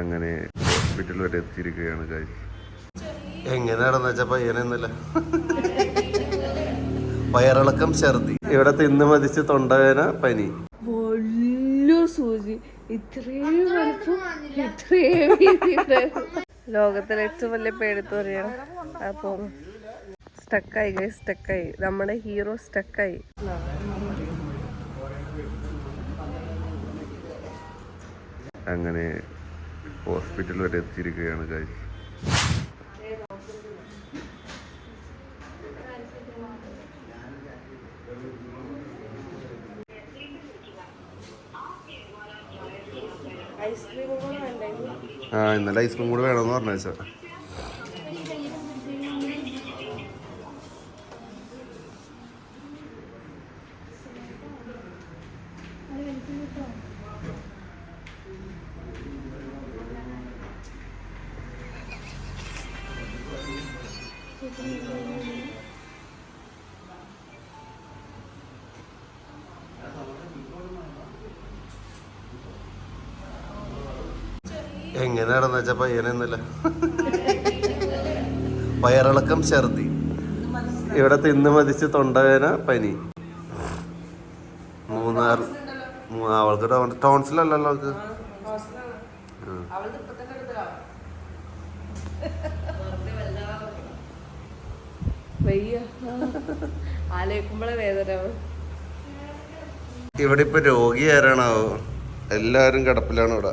അങ്ങനെ ഹോസ്പിറ്റൽ വരെ എത്തിയിരിക്കുകയാണ് ഗൈസ്. എങ്ങനെയാണെന്ന് വെച്ചാൽ പയ്യനെന്നില്ല, വയറിളക്കം, ഛർദി, ഇവിടെ തിന്ന് മതിച്ച് തൊണ്ടവേന, പനി. സൂചി ഇത്രയും ലോകത്തിലെ ഏറ്റവും വലിയ പേടിത്ത് പറയണം. അപ്പം സ്റ്റക്കായി നമ്മുടെ ഹീറോ സ്റ്റക്കായി. അങ്ങനെ ഹോസ്പിറ്റൽ വരെ എത്തിയിരിക്കുകയാണ് ഗൈസ്. ഇന്നലെ ഐസ്ക്രീം കൂടി വേണമെന്ന് പറഞ്ഞു വെച്ചാ. എങ്ങനെയാണെന്ന് വെച്ചാൽ പയ്യനെന്നില്ല, വയറിളക്കം, ഛർദി, ഇവിടെ തിന്ന് മതിച്ച് തൊണ്ടവേന, പനി. അവൾക്ക് ടോൺസിലല്ലല്ലോ അവൾക്ക്. ഇവിടെ ഇപ്പൊ രോഗി ആരാണാവോ? എല്ലാരും കിടപ്പിലാണ് ഇവിടെ.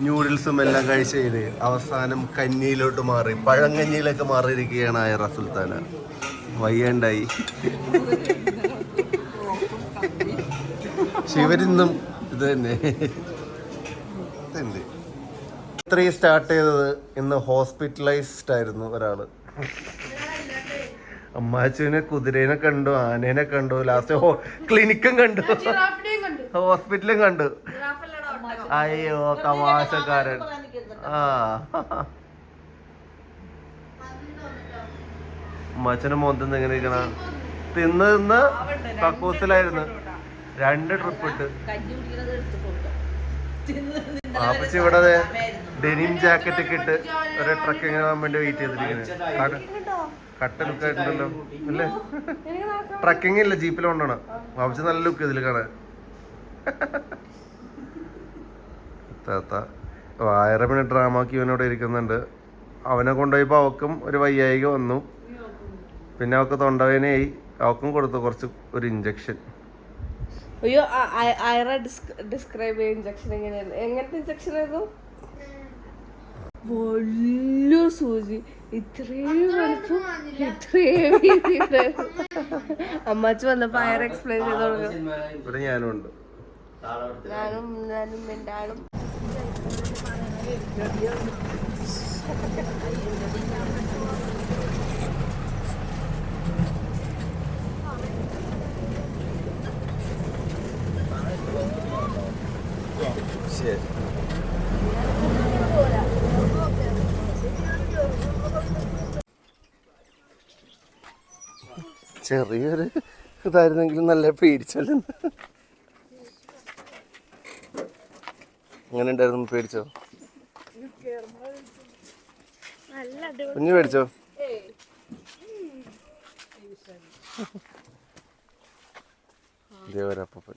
ന്യൂഡിൽസും എല്ലാം കഴിച്ച് അവസാനം കഞ്ഞിയിലോട്ട് മാറി, പഴങ്കഞ്ഞിയിലേക്ക് മാറിയിരിക്കുകയാണ് ആയറ സുൽത്താന. വയ്യണ്ടായി. ശിവരിന്നും ഇത് തന്നെ. ഇത്രയും സ്റ്റാർട്ട് ചെയ്തത് ഇന്ന് ഹോസ്പിറ്റലൈസ്ഡ് ആയിരുന്നു ഒരാള്. അമ്മാച്ചുവിനെ, കുതിരേനെ കണ്ടു, ആനേനെ കണ്ടു, ലാസ്റ്റ് ക്ലിനിക്കും കണ്ടു, ഹോസ്പിറ്റലും കണ്ടു. അയ്യോ തമാശക്കാരൻ. അമ്മാച്ചന്റെ മോന്തെന്ന് എങ്ങനെ ഇരിക്കണ? തിന്ന് കക്കൂസിലായിരുന്നു. 2 ട്രിപ്പ് ഇട്ട്. ആപ്പച്ചി ഇവിടെ ഡെനിം ജാക്കറ്റ് ഒക്കെ ഇട്ട് ഒരു ട്രക്കിങ്ങിന് പോകാൻ വേണ്ടി വെയിറ്റ് ചെയ്തിരിക്കുന്നത്. കട്ട ലുക്ക് ആയിട്ടുണ്ടല്ലോ അല്ലേ? ട്രക്കിങ് ഇല്ല, ജീപ്പിൽ കൊണ്ടാണ്. ആപ്പച്ചി നല്ല ലുക്ക് ഇതിൽ കാണാൻ. ആയിരം മിനിറ്റ് ഡ്രാമാക്കി ഇവനോടെ ഇരിക്കുന്നുണ്ട്. അവനെ കൊണ്ടുപോയപ്പോൾ അവക്കും ഒരു വയ്യായിക വന്നു. പിന്നെ അവൾക്ക് തൊണ്ടവേനയായി. അവക്കും കൊടുത്തു ഒരു ഇഞ്ചക്ഷൻ. അയ്യോ, ഡിസ്ക്രൈബ് ചെയ്യ ഇഞ്ചക്ഷൻ എങ്ങനെയാണ്? എങ്ങനത്തെ ഇഞ്ചക്ഷൻ ആയിരുന്നു? വലിയ സൂചി ഇത്രയും അമ്മാച്ചു വന്നപ്പോ അയർ എക്സ്പ്ലെയിൻ ചെയ്ത് കൊടുക്കും. ഇവിടെ ഞാനും ഉണ്ട്. ഞാനും എൻ്റെ ആളും. ചെറിയൊരു ഇതായിരുന്നെങ്കിലും നല്ല പേടിച്ചല്ലോ. എങ്ങനെ ഉണ്ടായിരുന്നു? പേടിച്ചോ? കുഞ്ഞു പേടിച്ചോ? ദേവരപ്പൻ.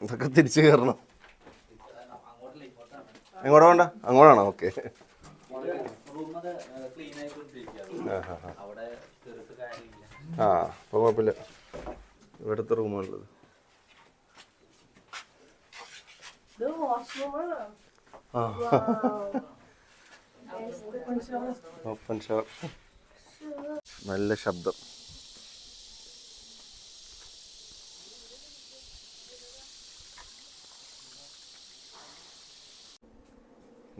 ഇതൊക്കെ തിരിച്ചു കയറണം. എങ്ങോട്ടാ വേണ്ട? അങ്ങോട്ടാണോ? ഓക്കെ. ആ അപ്പോൾ കുഴപ്പമില്ല. ഇവിടുത്തെ റൂമാണുള്ളത്. Open shower. നല്ല ശബ്ദം.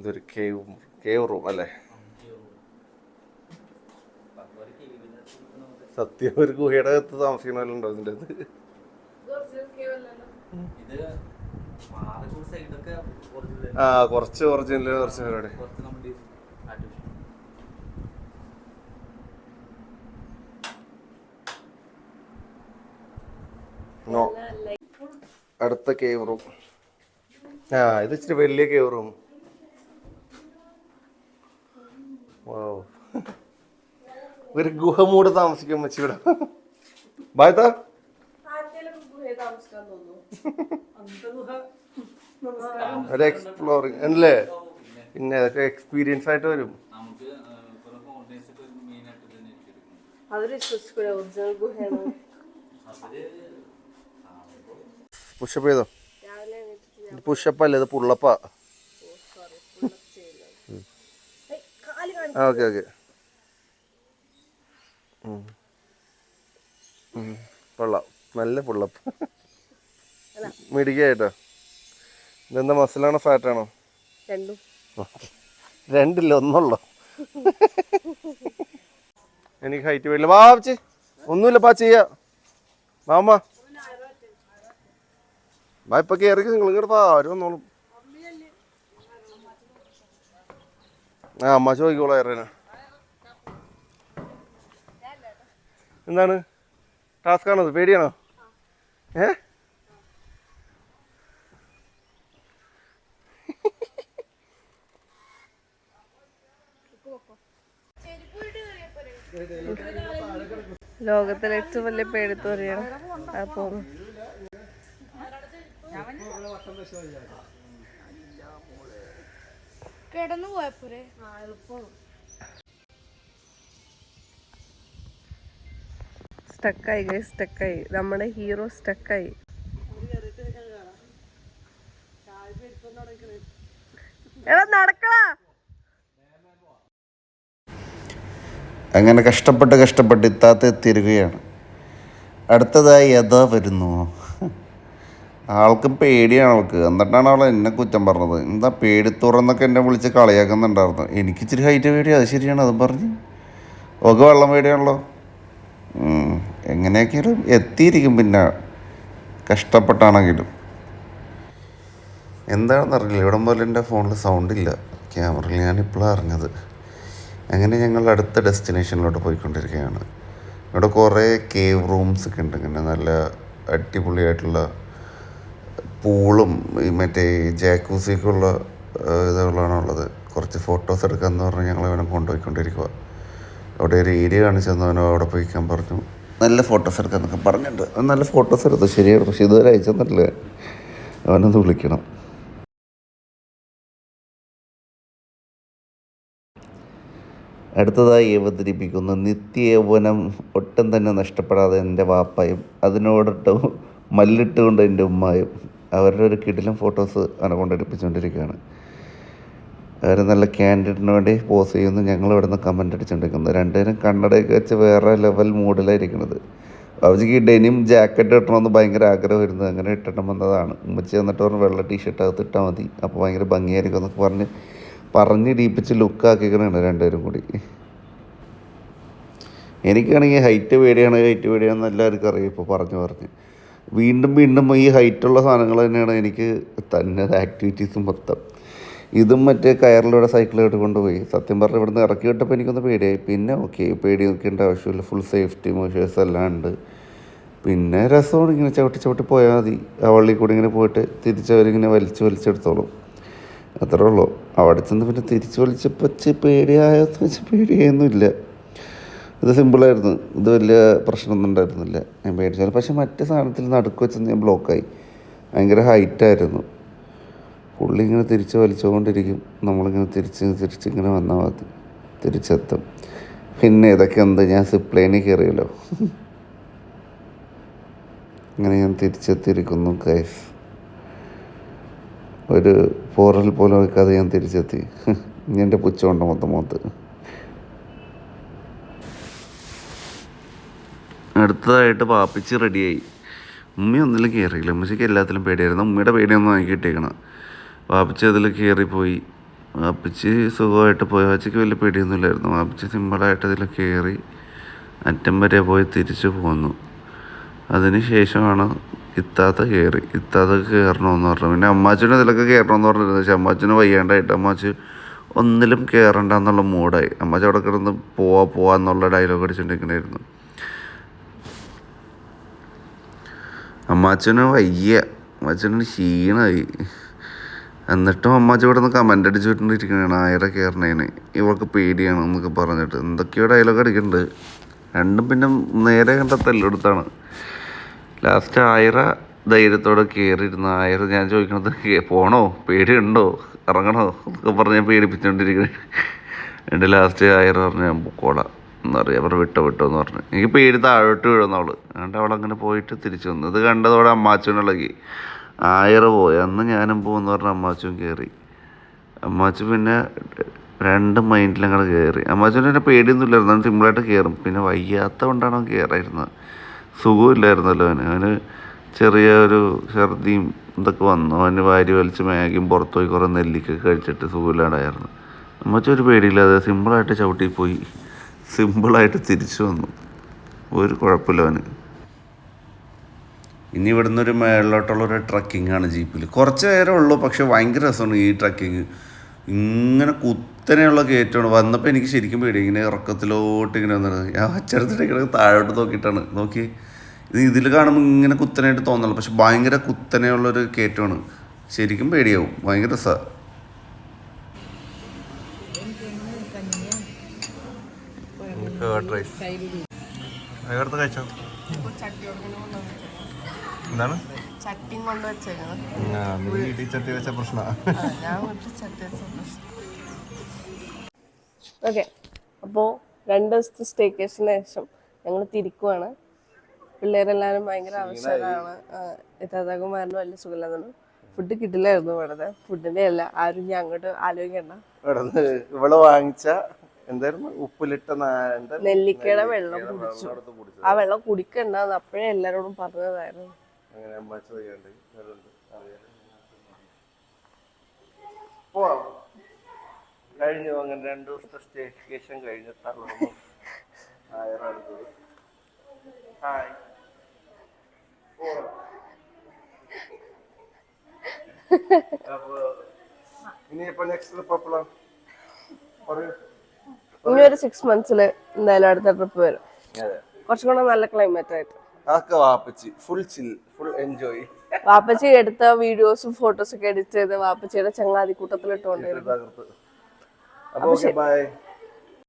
ഇതൊരു കേവ് റൂം അല്ലേ? സത്യം ഒരു ഗുഹയുടെ അകത്ത് താമസിക്കണമല്ലോ ഇതിൻ്റെ അത്. ആ കുറച്ച് ഒറിജിനൽ കുറച്ച് പരിപാടി. അടുത്ത കേവ് റൂം. ആ ഇത് ഇച്ചിരി വലിയ കേവ് റൂം. ഒരു ഗുഹ മൂട് താമസിക്കാൻ വെച്ചിവിടെ. ബായത്താ ഒരു എക്സ്പ്ലോറിങ് അല്ലേ? പിന്നെ അതൊക്കെ എക്സ്പീരിയൻസ് ആയിട്ട് വരും. പുഷപ്പ് ചെയ്തോ? പുഷപ്പ് അല്ലേ, ഇത് പുള്ളപ്പാ. Okay okay. കൊള്ളാം, നല്ല പുള്ളപ്പ്. മിടിക്കായിട്ടോ. ഇതെന്താ മസിലാണോ ഫാറ്റാണോ? രണ്ടില്ല, ഒന്നുള്ളോ? എനിക്ക് ഹൈറ്റ് വേണ്ടില്ല. വാ വെച്ച് ഒന്നുമില്ല, പാ ചെയ്യാ മാമ. വാ ഇപ്പൊ കയറി നിങ്ങൾ ഇങ്ങോട്ട് പാ, ആരും വന്നോളും. ആ അമ്മ ചോദിക്കോളൂ ഏറേന. എന്താണ് ടാസ്ക് ആണോ? പേടിയാണോ? ലോകത്തിലെ ഏറ്റവും വലിയ പേടിത്തോറിയാണ് ആ പോകുന്നത്. കിടന്നു പോയപ്പോരെ എളുപ്പം. സ്റ്റക്കായി നമ്മുടെ ഹീറോ സ്റ്റക്കായി. എടാ നടക്കടാ. അങ്ങനെ കഷ്ടപ്പെട്ട് ഇത്താത്ത എത്തിയിരിക്കുകയാണ്. അടുത്തതായി യഥാ വരുന്നു. ആൾക്കും പേടിയാണ് അവൾക്ക്. എന്നിട്ടാണ് അവൾ എന്നെ കുറ്റം പറഞ്ഞത്. എന്താ പേടിത്തുറന്നൊക്കെ എന്നെ വിളിച്ച് കളിയാക്കുന്നുണ്ടായിരുന്നു. എനിക്ക് ഇച്ചിരി ഹൈറ്റ് പേടി, അത് ശരിയാണ്. അതും പറഞ്ഞ് ഒക്കെ വെള്ളം പേടിയാണല്ലോ. എങ്ങനെയൊക്കെയാലും എത്തിയിരിക്കും. പിന്നെ കഷ്ടപ്പെട്ടാണെങ്കിലും എന്താണെന്ന് അറിയില്ല. ഇവിടം പോലെ എൻ്റെ ഫോണിൽ സൗണ്ടില്ല, ക്യാമറയിൽ. ഞാനിപ്പോഴാണ് അറിഞ്ഞത്. അങ്ങനെ ഞങ്ങൾ അടുത്ത ഡെസ്റ്റിനേഷനിലോട്ട് പോയിക്കൊണ്ടിരിക്കുകയാണ്. ഇവിടെ കുറേ കേവ് റൂംസ് ഒക്കെ ഉണ്ട്. ഇങ്ങനെ നല്ല അടിപൊളിയായിട്ടുള്ള പൂളും ഈ മറ്റേ ജാക്കൂസിയൊക്കെ ഉള്ള ഇതുകളാണുള്ളത്. കുറച്ച് ഫോട്ടോസ് എടുക്കാമെന്ന് പറഞ്ഞ് ഞങ്ങൾ അവനെ കൊണ്ടുപോയിക്കൊണ്ടിരിക്കുക. അവിടെ ഒരു ഏരിയ കാണിച്ചു തന്നവനോ അവിടെ പോയിക്കാൻ പറഞ്ഞു. നല്ല ഫോട്ടോസ് എടുക്കാമെന്നൊക്കെ പറഞ്ഞിട്ടുണ്ട്. നല്ല ഫോട്ടോസ് എടുത്തു, ശരിയാണ്. പക്ഷെ ഇതുവരെ അയച്ചു തന്നിട്ടില്ല. അവനൊന്ന് വിളിക്കണം. അടുത്തതായി അവതരിപ്പിക്കുന്നു നിത്യയൗവനം ഒട്ടും തന്നെ നഷ്ടപ്പെടാതെ എൻ്റെ വാപ്പായും അതിനോടൊട്ട് മല്ലിട്ടുകൊണ്ട് എൻ്റെ ഉമ്മായും. അവരുടെ ഒരു കിടിലം ഫോട്ടോസ് അവനെ കൊണ്ടെടുപ്പിച്ചുകൊണ്ടിരിക്കുകയാണ്. അവർ നല്ല ക്യാൻഡിഡിന് വേണ്ടി പോസ് ചെയ്യുന്നു. ഞങ്ങൾ ഇവിടെ നിന്ന് കമൻ്റ് അടിച്ചുകൊണ്ടിരിക്കുന്നു. രണ്ടുപേരും കണ്ണടയൊക്കെ വെച്ച് വേറെ ലെവൽ മൂഡിലായിരിക്കുന്നത്. അവർക്ക് ഈ ഡെനിം ജാക്കറ്റ് ഇട്ടണമെന്ന് ഭയങ്കര ആഗ്രഹം വരുന്നത്. അങ്ങനെ ഇട്ടിട്ട് വന്നതാണ്. ഉമ്മച്ചി വന്നിട്ട് പറഞ്ഞ് വെള്ള ടീഷർട്ട് അകത്ത് ഇട്ടാൽ മതി, അപ്പോൾ ഭയങ്കര ഭംഗിയായിരിക്കും എന്നൊക്കെ പറഞ്ഞ് ഡീപ്പിച്ച് ലുക്കാക്കിക്കണാണ് രണ്ടുപേരും കൂടി. എനിക്കാണെങ്കിൽ ഹൈറ്റ് പേടിയാണെന്ന് എല്ലാവർക്കും അറിയാം. ഇപ്പോൾ പറഞ്ഞ് വീണ്ടും ഈ ഹൈറ്റുള്ള സാധനങ്ങൾ തന്നെയാണ് എനിക്ക് തന്നെ ആക്ടിവിറ്റീസും മൊത്തം. ഇതും മറ്റേ കയറിലൂടെ സൈക്കിളായിട്ട് കൊണ്ടുപോയി. സത്യം പറഞ്ഞാൽ ഇവിടുന്ന് ഇറക്കി വിട്ടപ്പോൾ എനിക്കൊന്ന് പേടിയായി. പിന്നെ ഓക്കെ, പേടി നോക്കേണ്ട ആവശ്യമില്ല. ഫുൾ സേഫ്റ്റി മെഷേഴ്സ് എല്ലാം ഉണ്ട്. പിന്നെ രസമാണ്. ഇങ്ങനെ ചവിട്ടി പോയാൽ മതി. ആ വള്ളിയിൽ കൂടി ഇങ്ങനെ പോയിട്ട് തിരിച്ചവരിങ്ങനെ വലിച്ചെടുത്തോളും. അത്രേ ഉള്ളൂ. അവിടെ ചെന്ന് പിന്നെ തിരിച്ച് വലിച്ചപ്പോൾ പേടിയായെന്ന് വെച്ചാൽ പേടിയൊന്നുമില്ല. ഇത് സിമ്പിളായിരുന്നു. ഇത് വലിയ പ്രശ്നമൊന്നും ഉണ്ടായിരുന്നില്ല. ഞാൻ പേടിച്ചാൽ. പക്ഷെ മറ്റേ സാധനത്തിൽ നടുക്ക് വെച്ച് ഞാൻ ബ്ലോക്കായി. ഭയങ്കര ഹൈറ്റായിരുന്നു. പുള്ളി ഇങ്ങനെ തിരിച്ച് വലിച്ചുകൊണ്ടിരിക്കും. നമ്മളിങ്ങനെ തിരിച്ചിങ്ങനെ വന്നാൽ മതി, തിരിച്ചെത്തും. പിന്നെ ഇതൊക്കെ ഞാൻ സിപ്പ് ലൈനിൽ കയറിയല്ലോ. അങ്ങനെ ഞാൻ തിരിച്ചെത്തിയിരിക്കുന്നു ഗൈസ്. ഒരു പോറൽ പോലും വെക്കാതെ ഞാൻ തിരിച്ചെത്തി. ഇനി എൻ്റെ പുച്ഛമുണ്ട് മൊത്തം. അടുത്തതായിട്ട് പാപ്പിച്ച് റെഡിയായി. ഉമ്മ ഒന്നിലും കയറിയില്ല. ഉമ്മച്ചിക്ക് എല്ലാത്തിലും പേടിയായിരുന്നു. ഉമ്മയുടെ പേടിയൊന്നും എനിക്ക് കിട്ടിയേക്കണം. പാപ്പിച്ച് അതിൽ കയറിപ്പോയി. പാപ്പിച്ച് സുഖമായിട്ട് പോയി. പാപ്പിച്ചിക്ക് വലിയ പേടിയൊന്നുമില്ലായിരുന്നു. പാപ്പിച്ച് സിമ്പിളായിട്ട് അതിൽ കയറി അറ്റം വരെ പോയി തിരിച്ചു പോന്നു. അതിന് ശേഷമാണ് ഇത്താത്ത കയറണമെന്ന് പറഞ്ഞു. പിന്നെ അമ്മാച്ചനും ഇതിലൊക്കെ കയറണമെന്ന് പറഞ്ഞിരുന്നു. പക്ഷെ അമ്മാച്ചന് വയ്യാണ്ടായിട്ട് അമ്മാച്ച് ഒന്നിലും കയറണ്ട എന്നുള്ള മൂഡായി. അമ്മാച്ച അവിടെ കിടന്ന് പോവാന്നുള്ള ഡയലോഗ് അടിച്ചുകൊണ്ടിരിക്കണായിരുന്നു. അമ്മാച്ചന് വയ്യ, അമ്മാച്ചന് ക്ഷീണമായി. എന്നിട്ടും അമ്മാച്ച ഇവിടെ നിന്ന് കമൻ്റ് അടിച്ചുകൊണ്ടിരിക്കണതാണ് ആയിര കയറണേന് ഇവർക്ക് പേടിയാണ് എന്നൊക്കെ പറഞ്ഞിട്ട് എന്തൊക്കെയോ ഡയലോഗ് അടിക്കുന്നുണ്ട്. രണ്ടും പിന്നെ നേരെ കണ്ട തല്ലെടുത്താണ്. ലാസ്റ്റ് ആയിര ധൈര്യത്തോടെ കയറിയിരുന്ന ആയിര ഞാൻ ചോദിക്കണത് പോണോ, പേടിയുണ്ടോ, ഇറങ്ങണോ എന്നൊക്കെ പറഞ്ഞ് ഞാൻ പേടിപ്പിച്ചുകൊണ്ടിരിക്കണേ. എൻ്റെ ലാസ്റ്റ് ആയിര പറഞ്ഞ് ഞാൻ പൊക്കോളാം എന്നറിയാം, അവർ വിട്ടോ എന്ന് പറഞ്ഞു. എനിക്ക് പേടി താഴോട്ട് വീഴുന്നവള്. അതുകൊണ്ട് അവളങ്ങനെ പോയിട്ട് തിരിച്ചു വന്നു. ഇത് കണ്ടതോടെ അമ്മാച്ചൂനിളകി. ആയിര പോയി, അന്ന് ഞാനും പോകുമെന്ന് പറഞ്ഞ അമ്മാച്ചും കയറി. അമ്മാച്ചു പിന്നെ രണ്ട് മൈൻഡിലങ്ങനെ കയറി. അമ്മാച്ചുവിന് പിന്നെ പേടിയൊന്നും ഇല്ലായിരുന്നു, അവൻ സിമ്പിളായിട്ട് കയറും. പിന്നെ വയ്യാത്ത കൊണ്ടാണ് അവൻ കയറായിരുന്നത്. സുഖമില്ലായിരുന്നല്ലോ അവന് ചെറിയ ഒരു ഛർദിയും ഇതൊക്കെ വന്നു. അവന് വാരി വലിച്ച് മാഗിയും പുറത്ത് പോയി കുറേ നെല്ലിക്കൊക്കെ കഴിച്ചിട്ട് സുഖമില്ലാണ്ടായിരുന്നു. അമ്മച്ച ഒരു പേടിയില്ലാതെ സിമ്പിളായിട്ട് ചവിട്ടി പോയി, സിമ്പിളായിട്ട് തിരിച്ചു വന്നു. ഒരു കുഴപ്പമില്ല അവന്. ഇനി ഇവിടുന്ന് ഒരു മേളിലോട്ടുള്ളൊരു ട്രക്കിങ്ങാണ് ജീപ്പിൽ. കുറച്ച് നേരം ഉള്ളൂ, പക്ഷെ ഭയങ്കര രസമാണ് ഈ ട്രക്കിങ്. ഇങ്ങനെ കുത്തനെയുള്ള കയറ്റമാണ്. വന്നപ്പോൾ എനിക്ക് ശരിക്കും പേടി, ഇങ്ങനെ ഇറക്കത്തിലോട്ട് ഇങ്ങനെ വന്നത്. ഞാൻ അച്ചടത്തിട്ട് ഇങ്ങനെ താഴോട്ട് നോക്കിയിട്ടാണ് നോക്കി. ഇതിൽ കാണുമ്പോൾ ഇങ്ങനെ കുത്തനായിട്ട് തോന്നണം, പക്ഷെ ഭയങ്കര കുത്തനെയുള്ളൊരു കയറ്റമാണ്. ശരിക്കും പേടിയാവും, ഭയങ്കര രസമാണ്. എന്താണ് ചട്ടിയും കൊണ്ട് വെച്ചേക്കണം. ചട്ടി വെച്ച പ്രശ്നമാണ്. ഓക്കെ, അപ്പോൾ 2 ദിവസത്തെ സ്റ്റേക്കേഷന് ശേഷം ഞങ്ങൾ തിരിക്കുവാണ്. പിള്ളേരെല്ലാവരും ഭയങ്കര ആവശ്യമാണ്. ഇത്താത്താക്കുമാരനും വലിയ സുഖമില്ലാതെ ഫുഡ് കിട്ടില്ലായിരുന്നു. ഇവിടുത്തെ ഫുഡിന്റെ അല്ല, ആരും ഞാൻ അങ്ങോട്ട് ആലോചിക്കണ്ട. ഇവള് വാങ്ങിച്ച എന്തായിരുന്നു ഉപ്പിലിട്ട നെല്ലിക്കയുടെ വെള്ളം കുടിച്ചു. ആ വെള്ളം കുടിക്കണ്ടെന്ന് അപ്പോഴേ എല്ലാരോടും പറഞ്ഞതായിരുന്നു. കഴിഞ്ഞു. അങ്ങനെ 2 ദിവസത്തെ സ്റ്റേക്കേഷൻ കഴിഞ്ഞ് തളർന്നു. ഇനിയിപ്പോ നെക്സ്റ്റ് ട്രിപ്പ് എപ്പോഴാണ്? ഇനി ഒരു 6 months എന്തായാലും അടുത്ത ട്രിപ്പ് വരും. കുറച്ചും കൂടെ നല്ല ക്ലൈമറ്റ് ആയിട്ട്. വാപ്പച്ചി എടുത്ത വീഡിയോസും ഫോട്ടോസും ഒക്കെ എഡിറ്റ് ചെയ്ത് വാപ്പച്ചിയുടെ ചങ്ങാതി കൂട്ടത്തിൽ ഇട്ടുകൊണ്ടിരുന്നു. അപ്പൊ ബൈ.